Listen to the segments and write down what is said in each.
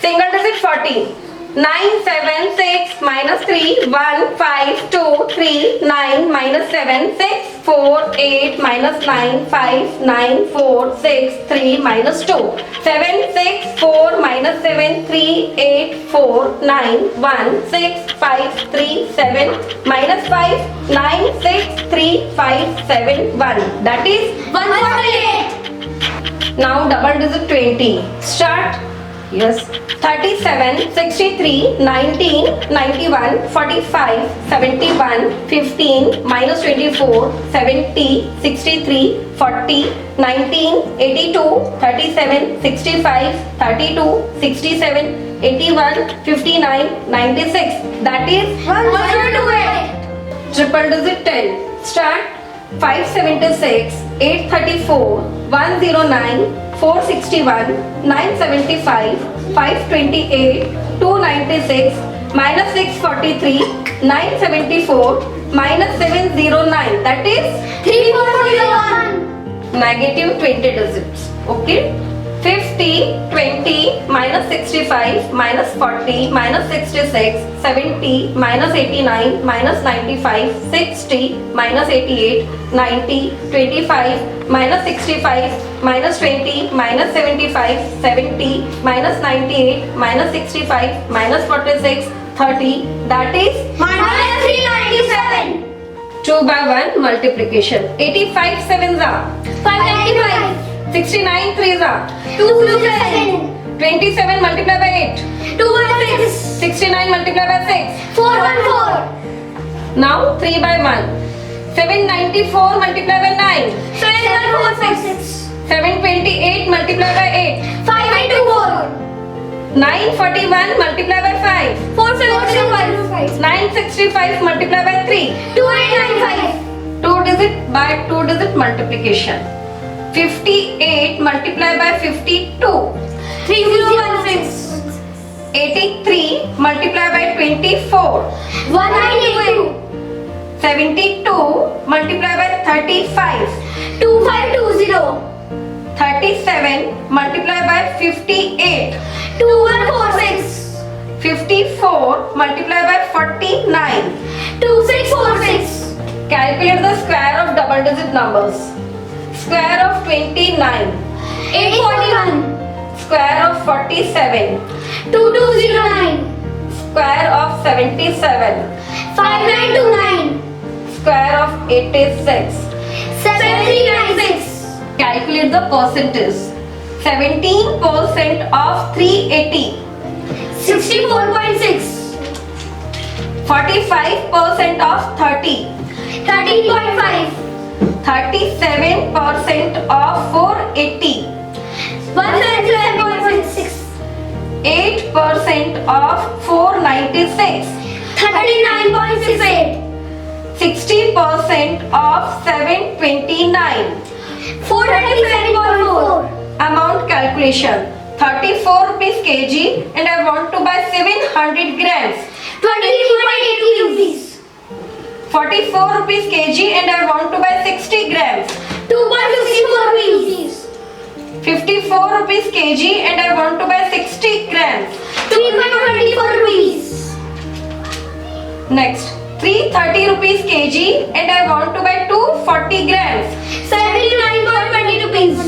Single digit 40. 9, 7, 6, minus 3, 1, 5, 2, 3, 9, minus 7, 6, 4, 8, minus 9, 5, 9, 4, 6, 3, minus 2. 7, 6, 4, minus 7, 3, 8, 4, 9, 1, 6, 5, 3, 7, minus 5, 9, 6, 3, 5, 7, 1. That is 148. Now double digit 20. Start. Yes. 37, 63, 19, 91, 45, 71, 15, minus 24, 70, 63, 40, 19, 82, 37, 65, 32, 67, 81, 59, 96. That is 128. Triple digit 10. Start. 576, 834, 109, 461, 975, 528, 296, minus 643, 974, minus 709. That is 3401. Negative 20 digits. Okay. 50, 20, minus 65, minus 40, minus 66, 70, minus 89, minus 95, 60, minus 88, 90, 25, minus 65, minus 20, minus 75, 70, minus 98, minus 65, minus 46, 30. That is minus 397. 2 by 1 multiplication. 85 sevens are 595. 69 threes are 227. 27 multiplied by 8 216. 69 multiplied by 6 414. Now 3 by 1. 794 multiplied by 9 7146. 728 multiplied by 8 5824. 941 multiplied by 5 4765. 965 multiplied by 3 2895. 2 digit by 2 digit multiplication. 58 multiplied by 52 3016. 83 multiplied by 24 192. 72 multiplied by 35 2520. 37 multiplied by 58 2146. 54 multiplied by 49 2646. Calculate the square of double digit numbers. Square of 29 841. Square of 47 2209. Square of 77 5929. Square of 86 7396. Calculate the percentage. 17% of 380 64.6. 45% of 30 13.5. 37% of 480 177.6. 8% of 496 39.68. 60% of 729 437.4. Amount calculation. 34 rupees kg and I want to buy 700 grams. 23.80 rupees. 44 rupees kg and I want to buy 60 grams. 2.64 rupees. 54 rupees kg and I want to buy 60 grams. 3.24 rupees. Next, 330 rupees kg and I want to buy 240 grams. 79.20 rupees.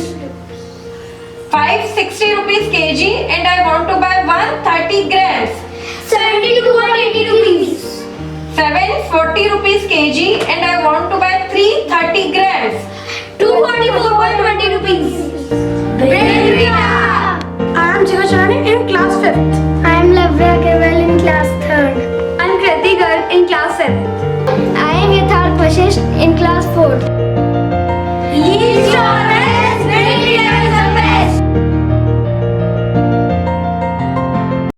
560 rupees kg and I want to buy 130 grams. 72.80 rupees. 740 rupees kg and I want to buy 330 grams. 244.20 rupees. Brainvita! I am Jivashani in class 5th. I am Lavya Keval in class 3rd. I am Kriti Garg in class 7th. I am Yatharth Vashisht in class 4th.